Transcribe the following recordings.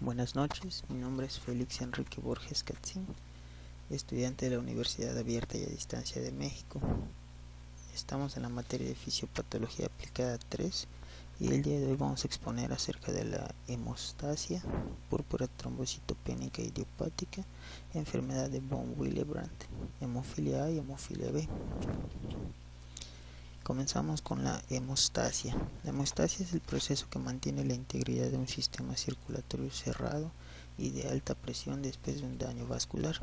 Buenas noches, mi nombre es Félix Enrique Borges Katzin, estudiante de la Universidad Abierta y a Distancia de México. Estamos en la materia de Fisiopatología Aplicada 3 y el día de hoy vamos a exponer acerca de la hemostasia, púrpura trombocitopénica idiopática, enfermedad de von Willebrand, hemofilia A y hemofilia B. Comenzamos con la hemostasia. La hemostasia es el proceso que mantiene la integridad de un sistema circulatorio cerrado y de alta presión después de un daño vascular.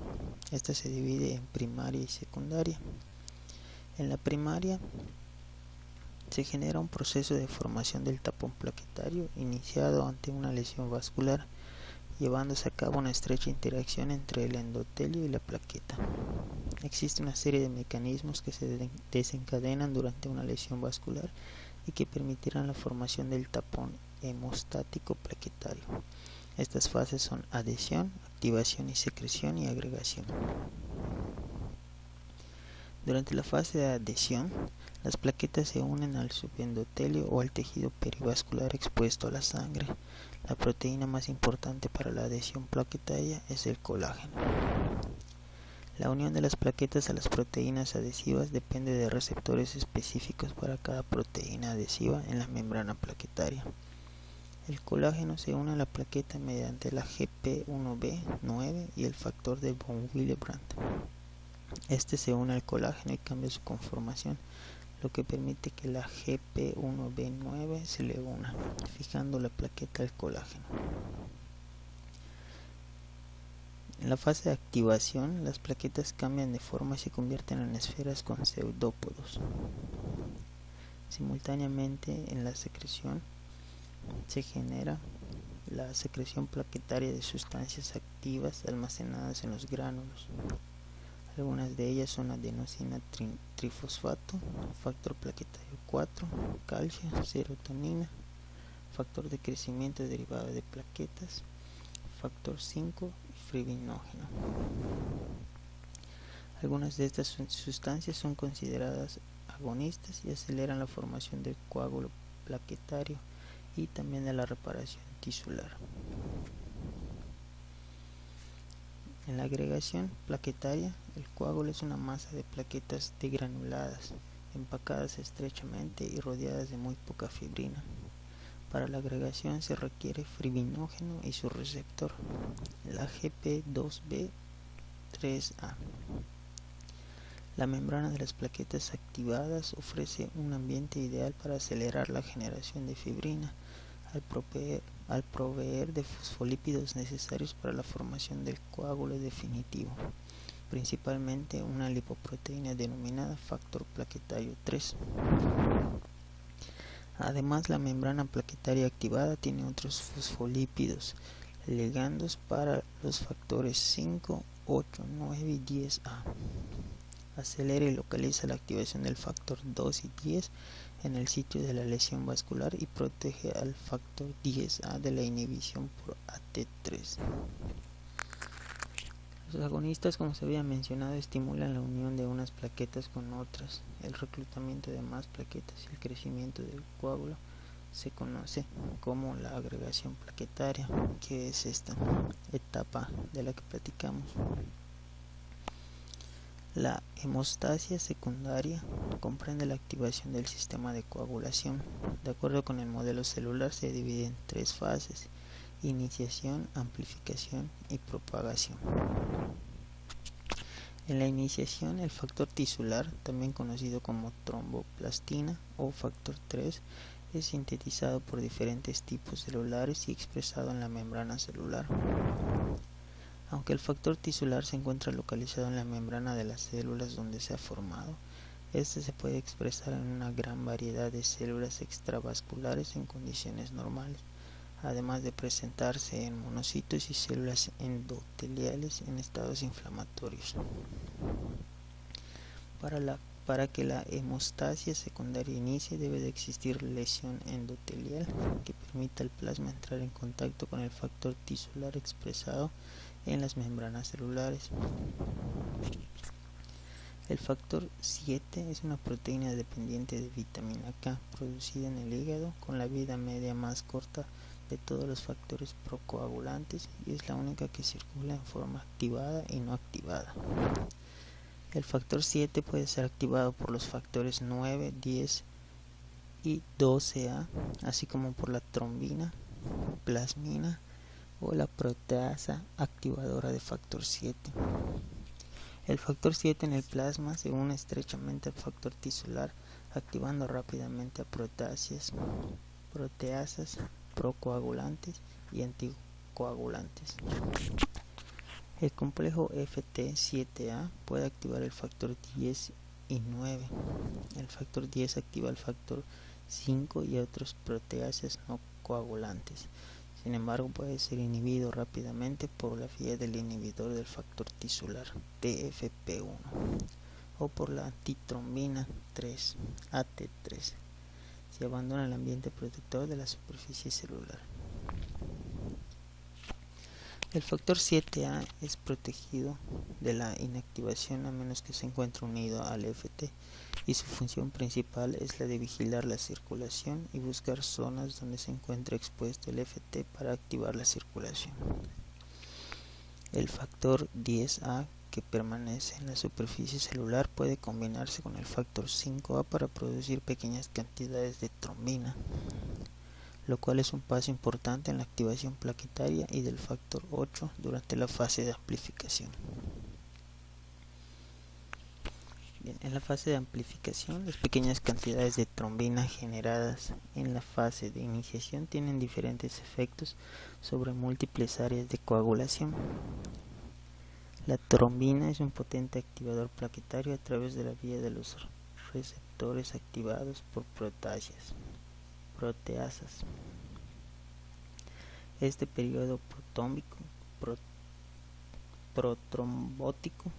Esta se divide en primaria y secundaria. En la primaria se genera un proceso de formación del tapón plaquetario iniciado ante una lesión vascular, llevándose a cabo una estrecha interacción entre el endotelio y la plaqueta. Existe una serie de mecanismos que se desencadenan durante una lesión vascular y que permitirán la formación del tapón hemostático plaquetario. Estas fases son adhesión, activación y secreción y agregación. Durante la fase de adhesión, las plaquetas se unen al subendotelio o al tejido perivascular expuesto a la sangre. La proteína más importante para la adhesión plaquetaria es el colágeno. La unión de las plaquetas a las proteínas adhesivas depende de receptores específicos para cada proteína adhesiva en la membrana plaquetaria. El colágeno se une a la plaqueta mediante la GP1B9 y el factor de von Willebrand. Este se une al colágeno y cambia su conformación, lo que permite que la GP1B9 se le una, fijando la plaqueta al colágeno. En la fase de activación, las plaquetas cambian de forma y se convierten en esferas con pseudópodos. Simultáneamente, en la secreción se genera la secreción plaquetaria de sustancias activas almacenadas en los gránulos. Algunas de ellas son adenosina trifosfato, factor plaquetario 4, calcio, serotonina, factor de crecimiento derivado de plaquetas, factor 5 y fibrinógeno. Algunas de estas sustancias son consideradas agonistas y aceleran la formación del coágulo plaquetario y también de la reparación tisular. En la agregación plaquetaria, el coágulo es una masa de plaquetas degranuladas, empacadas estrechamente y rodeadas de muy poca fibrina. Para la agregación se requiere fibrinógeno y su receptor, la GP2B3A. La membrana de las plaquetas activadas ofrece un ambiente ideal para acelerar la generación de fibrina, al proveer de fosfolípidos necesarios para la formación del coágulo definitivo, principalmente una lipoproteína denominada factor plaquetario 3. Además, la membrana plaquetaria activada tiene otros fosfolípidos ligandos para los factores 5, 8, 9 y 10A. Acelera y localiza la activación del factor 2 y 10 en el sitio de la lesión vascular y protege al factor 10A de la inhibición por AT3. Los agonistas, como se había mencionado, estimulan la unión de unas plaquetas con otras. El reclutamiento de más plaquetas y el crecimiento del coágulo se conoce como la agregación plaquetaria, que es esta etapa de la que platicamos. La hemostasia secundaria comprende la activación del sistema de coagulación. De acuerdo con el modelo celular, se divide en 3 fases: iniciación, amplificación y propagación. En la iniciación, el factor tisular, también conocido como tromboplastina o factor 3, es sintetizado por diferentes tipos celulares y expresado en la membrana celular. Aunque el factor tisular se encuentra localizado en la membrana de las células donde se ha formado, este se puede expresar en una gran variedad de células extravasculares en condiciones normales, además de presentarse en monocitos y células endoteliales en estados inflamatorios. Para que la hemostasia secundaria inicie, debe de existir lesión endotelial que permita al plasma entrar en contacto con el factor tisular expresado en las membranas celulares. El factor 7 es una proteína dependiente de vitamina K producida en el hígado con la vida media más corta de todos los factores procoagulantes y es la única que circula en forma activada y no activada. El factor 7 puede ser activado por los factores 9, 10 y 12A, así como por la trombina, plasmina o la proteasa activadora de factor 7. El factor 7 en el plasma se une estrechamente al factor tisular, activando rápidamente a proteasas procoagulantes y anticoagulantes. El complejo FT7A puede activar el factor 10 y 9. El factor 10 activa el factor 5 y otros proteasas no coagulantes. Sin embargo, puede ser inhibido rápidamente por la vía del inhibidor del factor tisular TFP1 o por la antitrombina 3 AT3 si abandona el ambiente protector de la superficie celular. El factor 7A es protegido de la inactivación a menos que se encuentre unido al FT y su función principal es la de vigilar la circulación y buscar zonas donde se encuentre expuesto el FT para activar la circulación. El factor 10A que permanece en la superficie celular puede combinarse con el factor 5A para producir pequeñas cantidades de trombina, lo cual es un paso importante en la activación plaquetaria y del factor 8 durante la fase de amplificación. Bien, en la fase de amplificación, las pequeñas cantidades de trombina generadas en la fase de iniciación tienen diferentes efectos sobre múltiples áreas de coagulación. La trombina es un potente activador plaquetario a través de la vía de los receptores activados por proteasas. Este periodo protrombótico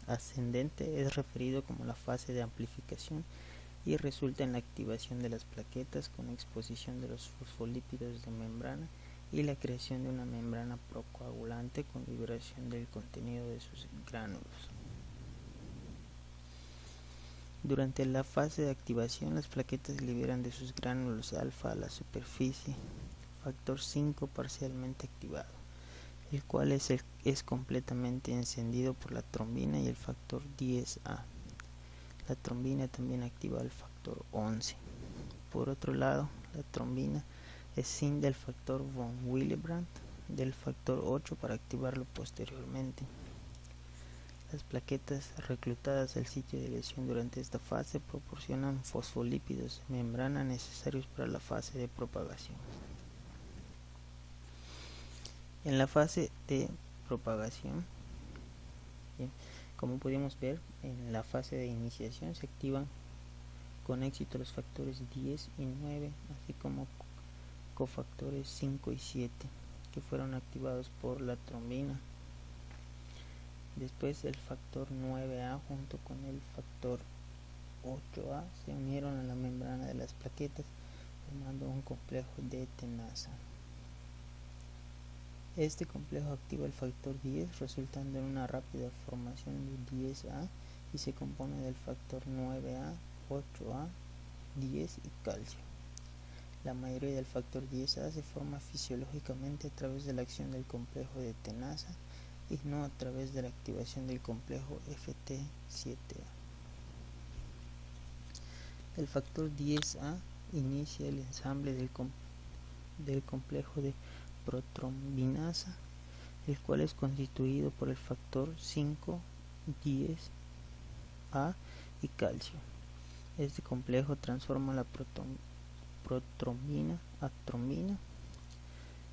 ascendente es referido como la fase de amplificación y resulta en la activación de las plaquetas con exposición de los fosfolípidos de membrana y la creación de una membrana procoagulante con liberación del contenido de sus gránulos. Durante la fase de activación, las plaquetas liberan de sus gránulos alfa a la superficie factor 5 parcialmente activado, el cual es completamente encendido por la trombina y el factor 10A. La trombina también activa el factor 11. Por otro lado, la trombina escinde el factor von Willebrand del factor 8 para activarlo posteriormente. Las plaquetas reclutadas al sitio de lesión durante esta fase proporcionan fosfolípidos de membrana necesarios para la fase de propagación. En la fase de propagación, bien, como pudimos ver, en la fase de iniciación se activan con éxito los factores 10 y 9, así como cofactores 5 y 7, que fueron activados por la trombina. Después el factor 9A junto con el factor 8A se unieron a la membrana de las plaquetas, formando un complejo de tenasa. Este complejo activa el factor 10, resultando en una rápida formación de 10A y se compone del factor 9A, 8A, 10 y calcio. La mayoría del factor 10A se forma fisiológicamente a través de la acción del complejo de tenasa y no a través de la activación del complejo FT7A. El factor 10A inicia el ensamble del complejo de protrombinasa, el cual es constituido por el factor 5, 10A y calcio. Este complejo transforma la protrombina a trombina,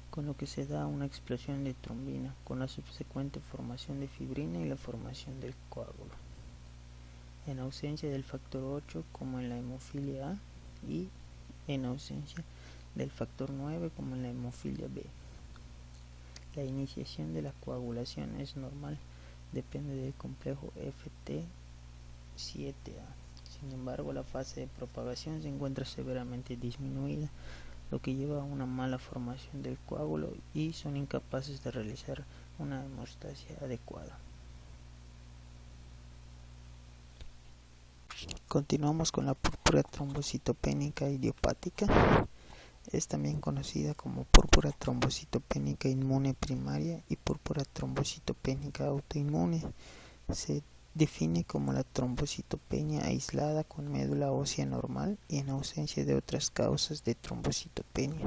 con lo que se da una explosión de trombina, con la subsecuente formación de fibrina y la formación del coágulo. En ausencia del factor 8, como en la hemofilia A, y en ausencia del factor 9, como en la hemofilia B. La iniciación de la coagulación es normal, depende del complejo FT7A. Sin embargo, la fase de propagación se encuentra severamente disminuida, lo que lleva a una mala formación del coágulo y son incapaces de realizar una hemostasia adecuada. Continuamos con la púrpura trombocitopénica idiopática. Es también conocida como púrpura trombocitopénica inmune primaria y púrpura trombocitopénica autoinmune. Se define como la trombocitopenia aislada con médula ósea normal y en ausencia de otras causas de trombocitopenia.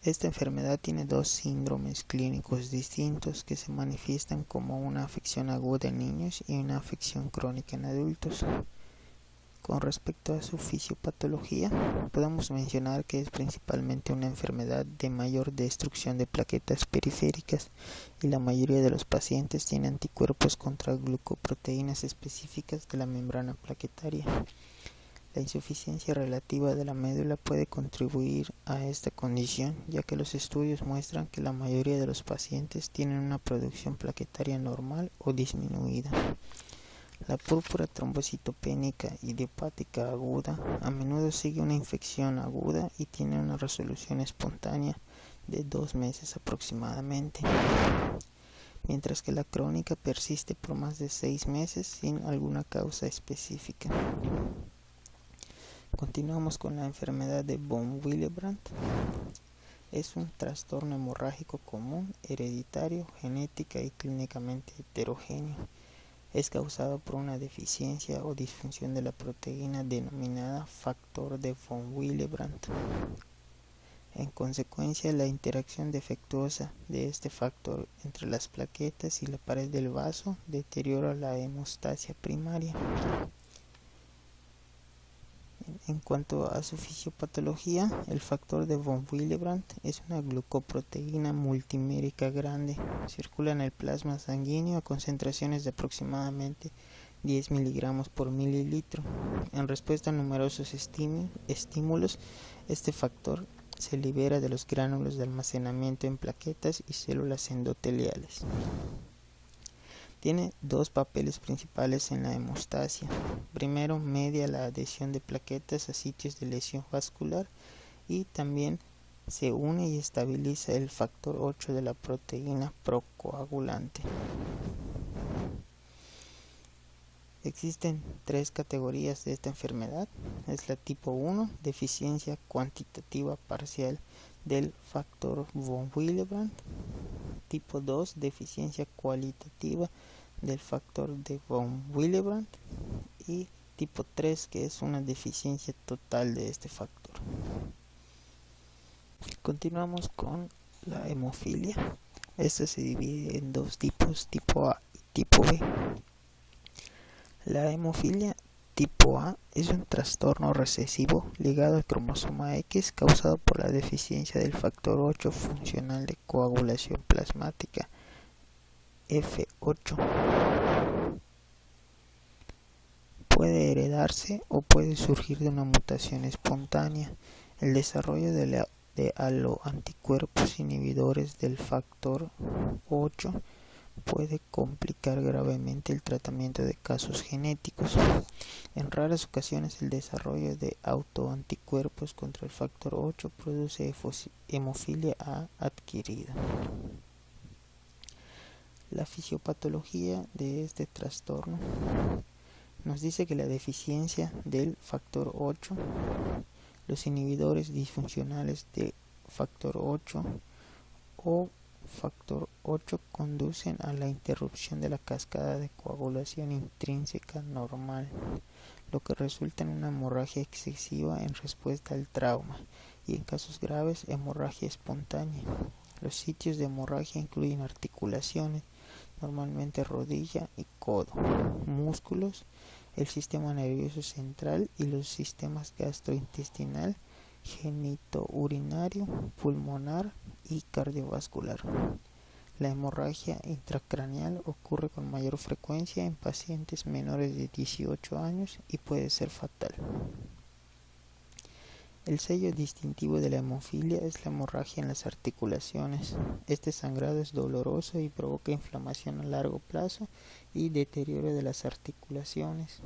Esta enfermedad tiene dos síndromes clínicos distintos que se manifiestan como una afección aguda en niños y una afección crónica en adultos. Con respecto a su fisiopatología, podemos mencionar que es principalmente una enfermedad de mayor destrucción de plaquetas periféricas y la mayoría de los pacientes tienen anticuerpos contra glucoproteínas específicas de la membrana plaquetaria. La insuficiencia relativa de la médula puede contribuir a esta condición, ya que los estudios muestran que la mayoría de los pacientes tienen una producción plaquetaria normal o disminuida. La púrpura trombocitopénica idiopática aguda a menudo sigue una infección aguda y tiene una resolución espontánea de 2 meses aproximadamente, mientras que la crónica persiste por más de 6 meses sin alguna causa específica. Continuamos con la enfermedad de von Willebrand. Es un trastorno hemorrágico común, hereditario, genética y clínicamente heterogéneo. Es causado por una deficiencia o disfunción de la proteína denominada factor de von Willebrand. En consecuencia, la interacción defectuosa de este factor entre las plaquetas y la pared del vaso deteriora la hemostasia primaria. En cuanto a su fisiopatología, el factor de von Willebrand es una glucoproteína multimérica grande. Circula en el plasma sanguíneo a concentraciones de aproximadamente 10 miligramos por mililitro. En respuesta a numerosos estímulos, este factor se libera de los gránulos de almacenamiento en plaquetas y células endoteliales. Tiene dos papeles principales en la hemostasia. Primero, media la adhesión de plaquetas a sitios de lesión vascular y también se une y estabiliza el factor 8 de la proteína procoagulante. Existen 3 categorías de esta enfermedad. Es la tipo 1, deficiencia cuantitativa parcial del factor von Willebrand. Tipo 2, deficiencia cualitativa del factor de von Willebrand. Y tipo 3, que es una deficiencia total de este factor. Continuamos con la hemofilia. Esta se divide en dos tipos, tipo A y tipo B. La hemofilia tipo A es un trastorno recesivo ligado al cromosoma X causado por la deficiencia del factor 8 funcional de coagulación plasmática F8. Puede heredarse o puede surgir de una mutación espontánea. El desarrollo de aloanticuerpos inhibidores del factor 8 puede complicar gravemente el tratamiento de casos genéticos. En raras ocasiones el desarrollo de autoanticuerpos contra el factor 8 produce hemofilia A adquirida. La fisiopatología de este trastorno nos dice que la deficiencia del factor 8, los inhibidores disfuncionales de factor 8 o factor 8 conducen a la interrupción de la cascada de coagulación intrínseca normal, lo que resulta en una hemorragia excesiva en respuesta al trauma y en casos graves hemorragia espontánea. Los sitios de hemorragia incluyen articulaciones, normalmente rodilla y codo, músculos, el sistema nervioso central y los sistemas gastrointestinal, genitourinario, pulmonar y cardiovascular. La hemorragia intracraneal ocurre con mayor frecuencia en pacientes menores de 18 años y puede ser fatal. El sello distintivo de la hemofilia es la hemorragia en las articulaciones. Este sangrado es doloroso y provoca inflamación a largo plazo y deterioro de las articulaciones.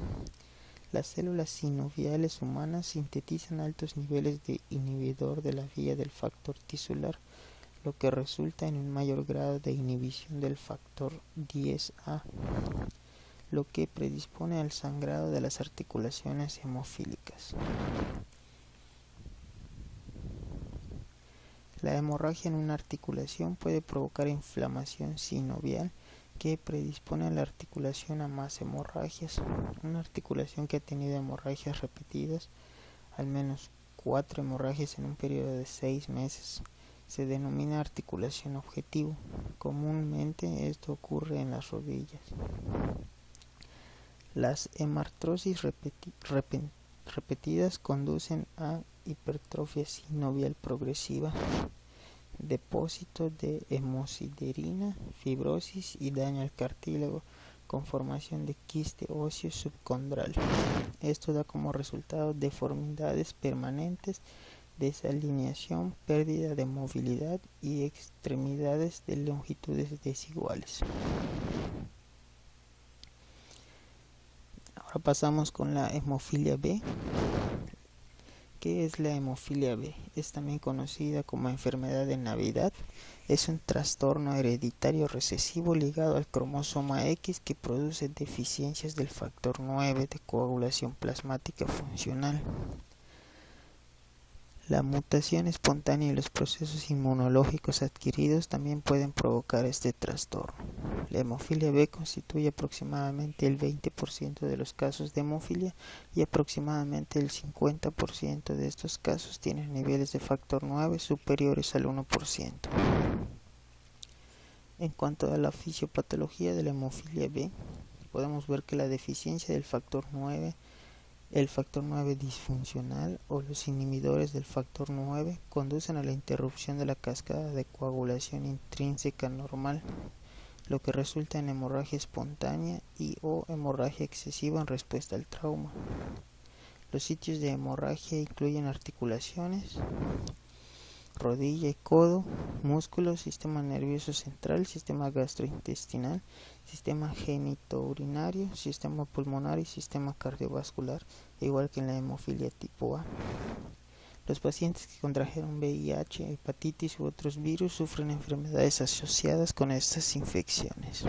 Las células sinoviales humanas sintetizan altos niveles de inhibidor de la vía del factor tisular, lo que resulta en un mayor grado de inhibición del factor 10A, lo que predispone al sangrado de las articulaciones hemofílicas. La hemorragia en una articulación puede provocar inflamación sinovial que predispone a la articulación a más hemorragias. Una articulación que ha tenido hemorragias repetidas, al menos 4 hemorragias en un periodo de 6 meses, se denomina articulación objetivo. Comúnmente esto ocurre en las rodillas. Las hemartrosis repetidas conducen a hipertrofia sinovial progresiva, depósito de hemosiderina, fibrosis y daño al cartílago con formación de quiste óseo subcondral. Esto da como resultado deformidades permanentes, desalineación, pérdida de movilidad y extremidades de longitudes desiguales. Ahora pasamos con la hemofilia B. ¿Qué es la hemofilia B? Es también conocida como enfermedad de Navidad. Es un trastorno hereditario recesivo ligado al cromosoma X que produce deficiencias del factor 9 de coagulación plasmática funcional. La mutación espontánea y los procesos inmunológicos adquiridos también pueden provocar este trastorno. La hemofilia B constituye aproximadamente el 20% de los casos de hemofilia y aproximadamente el 50% de estos casos tienen niveles de factor 9 superiores al 1%. En cuanto a la fisiopatología de la hemofilia B, podemos ver que la deficiencia del factor 9, el factor 9 disfuncional o los inhibidores del factor 9 conducen a la interrupción de la cascada de coagulación intrínseca normal, lo que resulta en hemorragia espontánea y o hemorragia excesiva en respuesta al trauma. Los sitios de hemorragia incluyen articulaciones, rodilla y codo, músculos, sistema nervioso central, sistema gastrointestinal, sistema genitourinario, sistema pulmonar y sistema cardiovascular, igual que en la hemofilia tipo A. Los pacientes que contrajeron VIH, hepatitis u otros virus sufren enfermedades asociadas con estas infecciones.